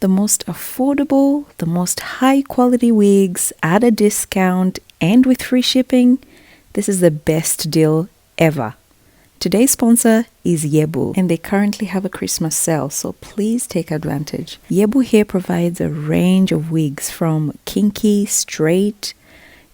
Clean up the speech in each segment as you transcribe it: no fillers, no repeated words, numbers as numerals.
the most affordable, the most high quality wigs at a discount and with free shipping. This is the best deal ever. Today's sponsor is YEBUE, and they currently have a Christmas sale, so please take advantage. YEBUE here provides a range of wigs from kinky, straight,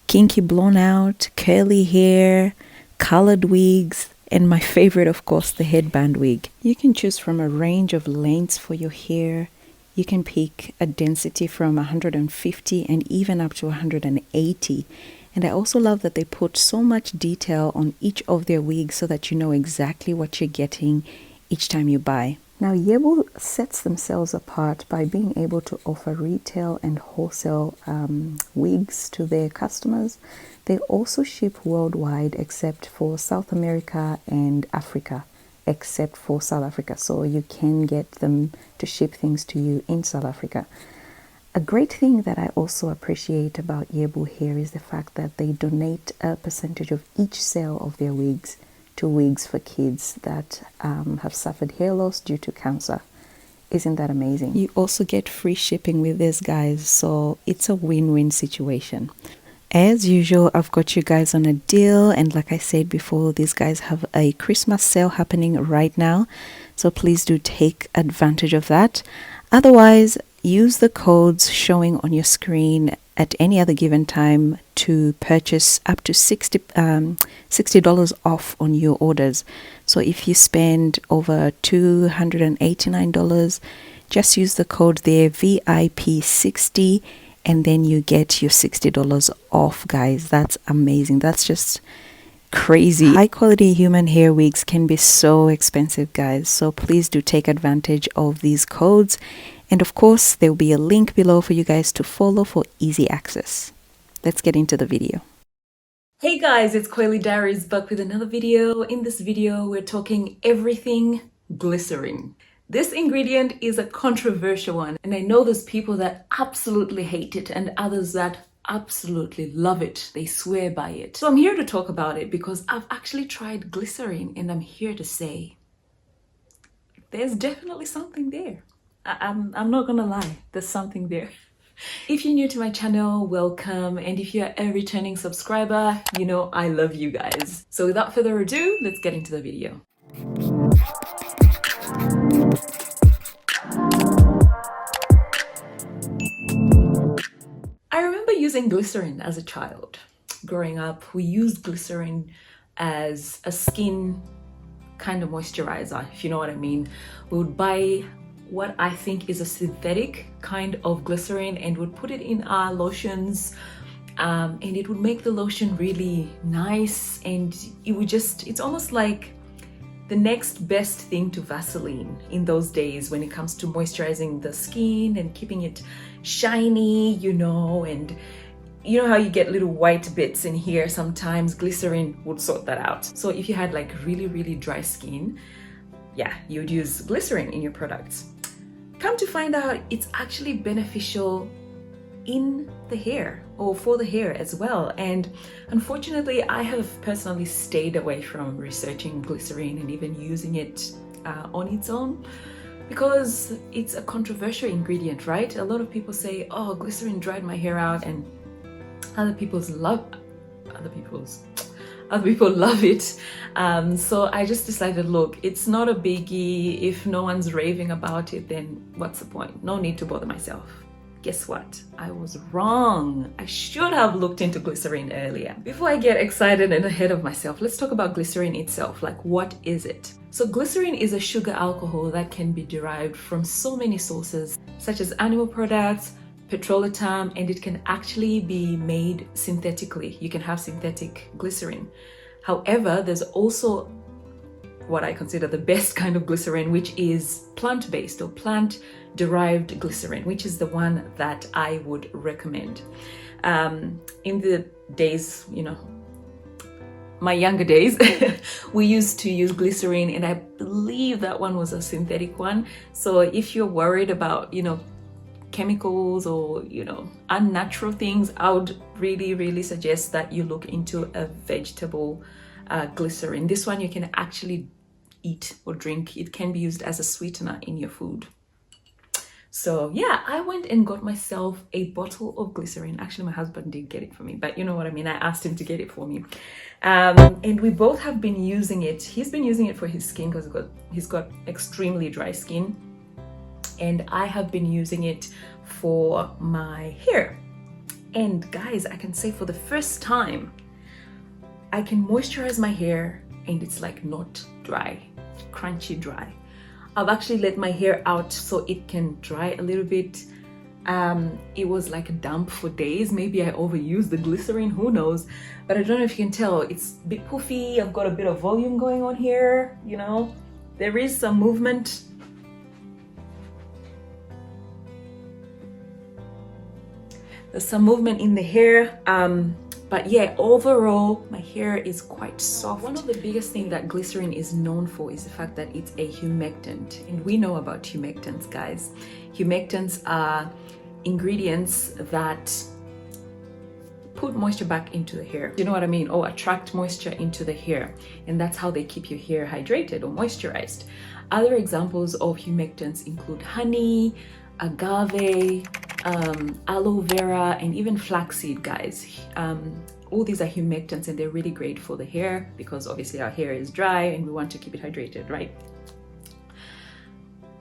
kinky blown out, curly hair, colored wigs, and my favorite, of course, the headband wig. You can choose from a range of lengths for your hair. You can pick a density from 150 and even up to 180. And I also love that they put so much detail on each of their wigs so that you know exactly what you're getting each time you buy. Now, YEBUE sets themselves apart by being able to offer retail and wholesale wigs to their customers. They also ship worldwide except for South America and Africa, except for South Africa. So you can get them to ship things to you in South Africa. A great thing that I also appreciate about YEBUE here is the fact that they donate a percentage of each sale of their wigs to wigs for kids that have suffered hair loss due to cancer. Isn't that amazing? You also get free shipping with this, guys, so it's a win-win situation. As usual, I've got you guys on a deal, and like I said before, these guys have a Christmas sale happening right now, so please do take advantage of that. Otherwise, use the codes showing on your screen at any other given time to purchase up to $60 off on your orders. So if you spend over $289, just use the code there, VIP60, and then you get your $60 off, guys. That's amazing. That's just crazy. High quality human hair wigs can be so expensive, guys, so please do take advantage of these codes. And of course, there will be a link below for you guys to follow for easy access. Let's get into the video. Hey guys, it's Coily Diaries back with another video. In this video, we're talking everything glycerin. This ingredient is a controversial one, and I know there's people that absolutely hate it and others that absolutely love it. They swear by it. So I'm here to talk about it because I've actually tried glycerin, and I'm here to say there's definitely something there. I'm not gonna lie, there's something there. If you're new to my channel, welcome, and if you're a returning subscriber, you know I love you guys. So without further ado, let's get into the video. I remember using glycerin as a child. Growing up, we used glycerin as a skin kind of moisturizer, if you know what I mean. We would buy what I think is a synthetic kind of glycerin and would put it in our lotions, and it would make the lotion really nice, and it would just, it's almost like the next best thing to Vaseline in those days when it comes to moisturizing the skin and keeping it shiny, you know, and you know how you get little white bits in here sometimes. Glycerin would sort that out. So if you had like really dry skin, yeah, you would use glycerin in your products. Come to find out, it's actually beneficial in the hair or for the hair as well. And unfortunately, I have personally stayed away from researching glycerin and even using it on its own because it's a controversial ingredient, right? A lot of people say, oh, glycerin dried my hair out, and other people love it. So I just decided, look, it's not a biggie. If no one's raving about it, then what's the point? No need to bother myself. Guess what? I was wrong. I should have looked into glycerin earlier. Before I get excited and ahead of myself, let's talk about glycerin itself. Like, what is it? So glycerin is a sugar alcohol that can be derived from so many sources, such as animal products, petroleum, and it can actually be made synthetically. You can have synthetic glycerin. However, there's also what I consider the best kind of glycerin, which is plant-based or plant-derived glycerin, which is the one that I would recommend. In the days, you know, my younger days, we used to use glycerin, and I believe that one was a synthetic one. So if you're worried about, you know, chemicals or, you know, unnatural things, I would really suggest that you look into a vegetable glycerin. This one you can actually eat or drink. It can be used as a sweetener in your food. So yeah, I went and got myself a bottle of glycerin. Actually, my husband did get it for me, but you know what I mean. I asked him to get it for me. And we both have been using it. He's been using it for his skin because he's got extremely dry skin. And I have been using it for my hair. And guys, I can say for the first time, I can moisturize my hair and it's like not dry, crunchy dry. I've actually let my hair out so it can dry a little bit. It was like damp for days. Maybe I overused the glycerin, who knows? But I don't know if you can tell, it's a bit poofy. I've got a bit of volume going on here, you know. There is some movement. There's some movement in the hair. But yeah, overall, my hair is quite soft. One of the biggest things that glycerin is known for is the fact that it's a humectant. And we know about humectants, guys. Humectants are ingredients that put moisture back into the hair. You know what I mean? Or attract moisture into the hair. And that's how they keep your hair hydrated or moisturized. Other examples of humectants include honey, agave, aloe vera, and even flaxseed, guys. All these are humectants and they're really great for the hair because obviously our hair is dry and we want to keep it hydrated, right?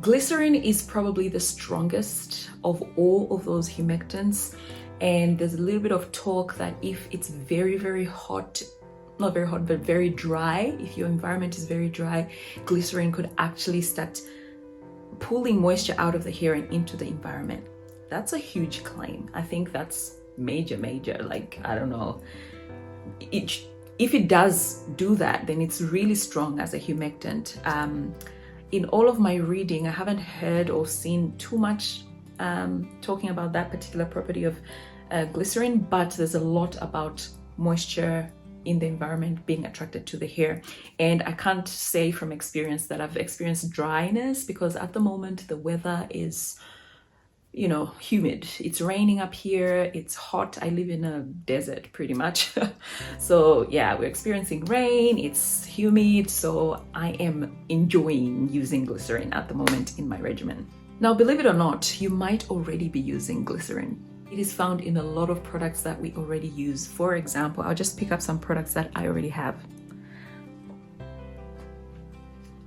Glycerin is probably the strongest of all of those humectants, and there's a little bit of talk that if it's very, very hot, not very hot, but very dry, if your environment is very dry, glycerin could actually start pulling moisture out of the hair and into the environment. That's a huge claim. I think that's major. Like, I don't know. If it does do that, then it's really strong as a humectant. In all of my reading, I haven't heard or seen too much talking about that particular property of glycerin, but there's a lot about moisture in the environment being attracted to the hair. And I can't say from experience that I've experienced dryness because at the moment the weather is, you know, humid. It's raining up here, it's hot. I live in a desert pretty much. So yeah, we're experiencing rain, it's humid, so I am enjoying using glycerin at the moment in my regimen. Now, believe it or not, you might already be using glycerin. It is found in a lot of products that we already use. For example, I'll just pick up some products that I already have.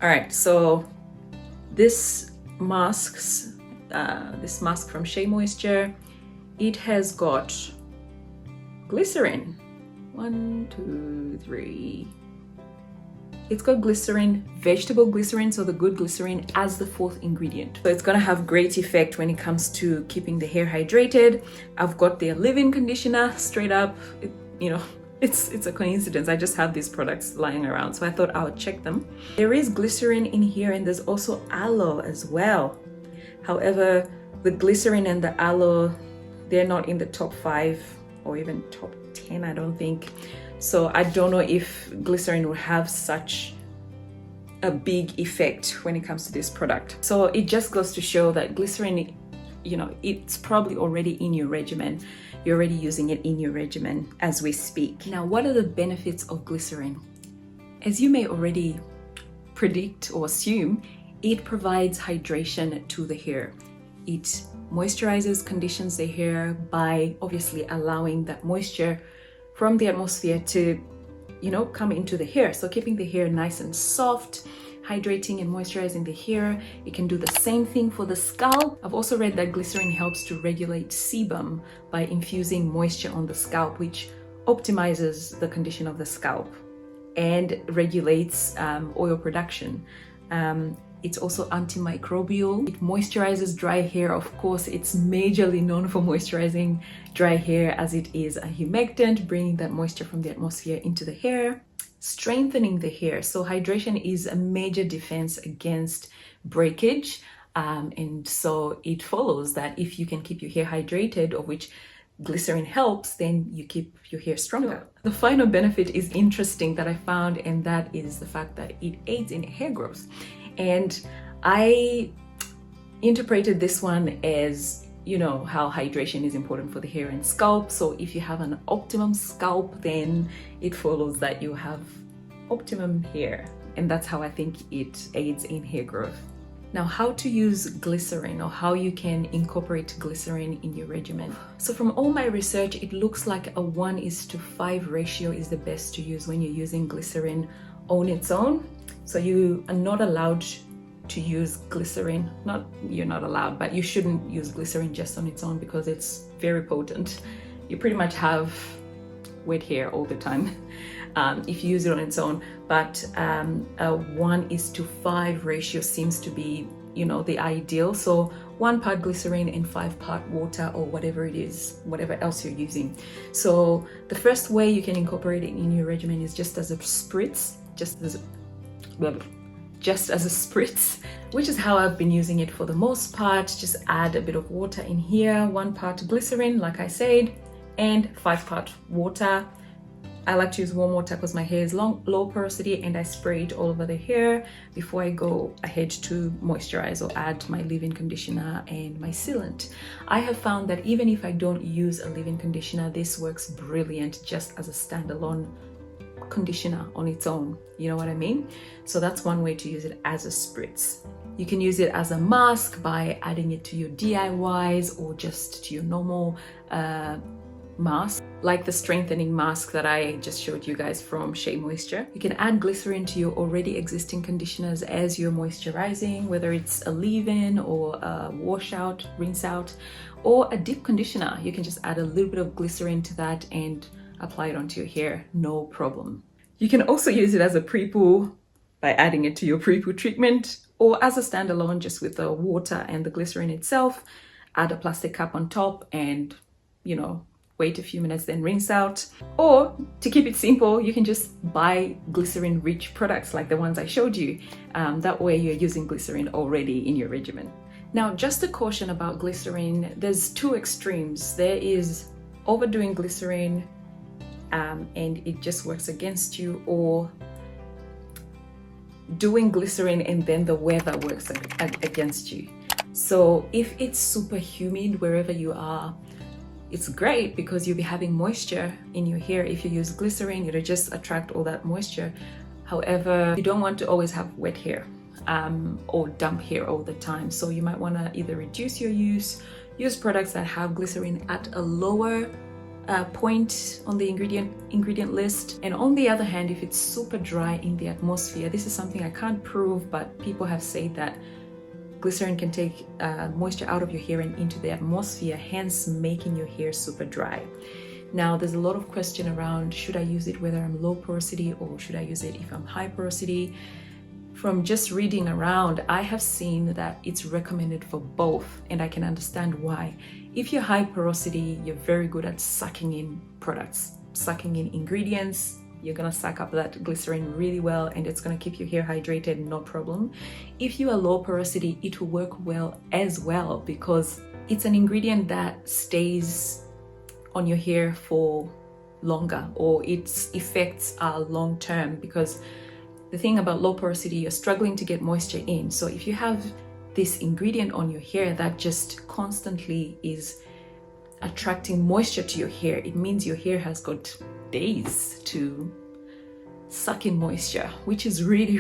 All right, so this mask from Shea Moisture, it has got glycerin. 1, 2, 3. It's got glycerin, vegetable glycerin, so the good glycerin, as the 4th ingredient. So it's gonna have great effect when it comes to keeping the hair hydrated. I've got their leave-in conditioner straight up. You know, it's a coincidence. I just have these products lying around, so I thought I would check them. There is glycerin in here, and there's also aloe as well. However, the glycerin and the aloe, they're not in the top 5 or even top 10, I don't think. So I don't know if glycerin will have such a big effect when it comes to this product. So it just goes to show that glycerin, you know, it's probably already in your regimen. You're already using it in your regimen as we speak. Now, what are the benefits of glycerin? As you may already predict or assume, it provides hydration to the hair. It moisturizes, conditions the hair by obviously allowing that moisture from the atmosphere to, you know, come into the hair. So keeping the hair nice and soft, hydrating and moisturizing the hair. It can do the same thing for the scalp. I've also read that glycerin helps to regulate sebum by infusing moisture on the scalp, which optimizes the condition of the scalp and regulates oil production. It's also antimicrobial. It moisturizes dry hair. Of course, it's majorly known for moisturizing dry hair as it is a humectant, bringing that moisture from the atmosphere into the hair, strengthening the hair. So hydration is a major defense against breakage. And so it follows that if you can keep your hair hydrated, of which glycerin helps, then you keep your hair stronger. The final benefit is interesting that I found, and that is the fact that it aids in hair growth. And I interpreted this one as, you know, how hydration is important for the hair and scalp. So if you have an optimum scalp, then it follows that you have optimum hair. And that's how I think it aids in hair growth. Now, how to use glycerin, or how you can incorporate glycerin in your regimen. So from all my research, it looks like a 1:5 ratio is the best to use when you're using glycerin on its own. So you are not allowed to use glycerin, you're not allowed, but you shouldn't use glycerin just on its own because it's very potent. You pretty much have wet hair all the time if you use it on its own, but a 1:5 ratio seems to be, you know, the ideal. So 1 part glycerin and 5 part water, or whatever it is, whatever else you're using. So the first way you can incorporate it in your regimen is just as a spritz, just as a spritz, which is how I've been using it for the most part. Just add a bit of water in here, 1 part glycerin, like I said, and 5 part water. I like to use warm water because my hair is low porosity, and I spray it all over the hair before I go ahead to moisturize or add my leave-in conditioner and my sealant. I have found that even if I don't use a leave-in conditioner, this works brilliant just as a standalone conditioner on its own. You know what I mean? So that's one way to use it, as a spritz. You can use it as a mask by adding it to your DIYs or just to your normal mask, like the strengthening mask that I just showed you guys from Shea Moisture. You can add glycerin to your already existing conditioners as you're moisturizing, whether it's a leave-in or a washout, rinse out, or a deep conditioner. You can just add a little bit of glycerin to that and apply it onto your hair, no problem. You can also use it as a pre-poo by adding it to your pre-poo treatment, or as a standalone just with the water and the glycerin itself. Add a plastic cap on top and, you know, wait a few minutes, then rinse out. Or to keep it simple, you can just buy glycerin rich products like the ones I showed you. That way you're using glycerin already in your regimen. Now, just a caution about glycerin, there's 2 extremes. There is overdoing glycerin and it just works against you, or doing glycerin and then the weather works against you. So if it's super humid wherever you are, it's great because you'll be having moisture in your hair. If you use glycerin, it'll just attract all that moisture. However, you don't want to always have wet hair or damp hair all the time. So you might want to either reduce your use products that have glycerin at a lower point on the ingredient list. And on the other hand, if it's super dry in the atmosphere, this is something I can't prove, but people have said that glycerin can take moisture out of your hair and into the atmosphere, hence making your hair super dry. Now, there's a lot of question around, should I use it whether I'm low porosity or should I use it if I'm high porosity? From just reading around, I have seen that it's recommended for both, and I can understand why. If you're high porosity, you're very good at sucking in products, sucking in ingredients. You're gonna suck up that glycerin really well, and it's gonna keep your hair hydrated, no problem. If you are low porosity, it will work well as well because it's an ingredient that stays on your hair for longer, or its effects are long term, because the thing about low porosity, you're struggling to get moisture in. So if you have this ingredient on your hair that just constantly is attracting moisture to your hair, it means your hair has got days to suck in moisture, which is really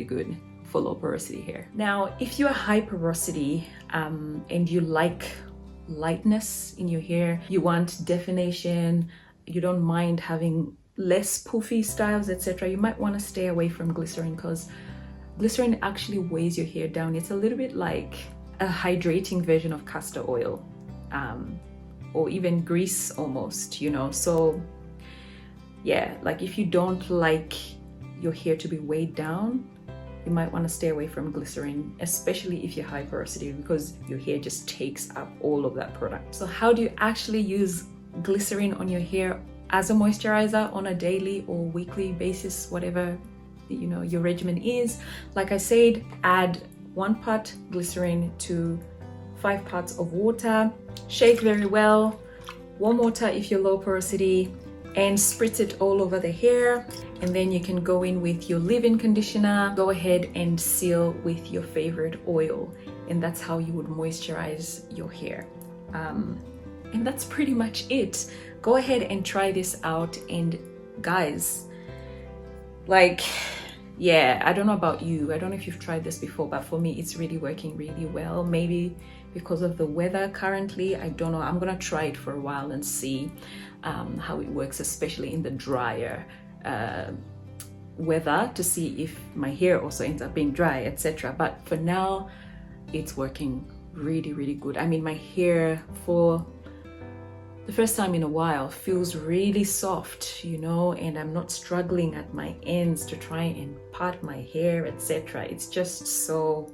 good for low porosity hair. Now, if you are high porosity and you like lightness in your hair, you want definition, you don't mind having less poofy styles, etc., you might want to stay away from glycerin because glycerin actually weighs your hair down. It's a little bit like a hydrating version of castor oil, or even grease almost, you know. So yeah, like if you don't like your hair to be weighed down, you might want to stay away from glycerin, especially if you're high porosity, because your hair just takes up all of that product. So how do you actually use glycerin on your hair as a moisturizer on a daily or weekly basis, whatever, you know, your regimen is? Like I said, add 1 part glycerin to 5 parts of water, shake very well, warm water if you're low porosity, and spritz it all over the hair. And then you can go in with your leave-in conditioner, go ahead and seal with your favorite oil, and that's how you would moisturize your hair. And that's pretty much it. Go ahead and try this out, and guys, like, yeah, I don't know about you. I don't know if you've tried this before, but for me, it's really working really well. Maybe because of the weather currently, I don't know. I'm gonna try it for a while and see how it works, especially in the drier weather, to see if my hair also ends up being dry, etc. But for now, it's working really, really good. I mean, my hair for the first time in a while feels really soft, you know, and I'm not struggling at my ends to try and part my hair, etc. It's just so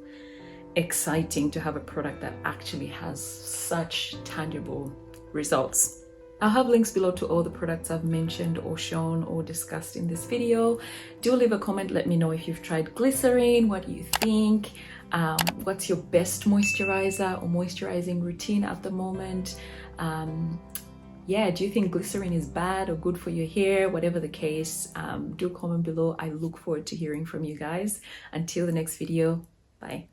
exciting to have a product that actually has such tangible results. I'll have links below to all the products I've mentioned or shown or discussed in this video. Do leave a comment, let me know if you've tried glycerin, what do you think? What's your best moisturizer or moisturizing routine at the moment? Yeah, do you think glycerin is bad or good for your hair? Whatever the case, do comment below. I look forward to hearing from you guys. Until the next video, bye.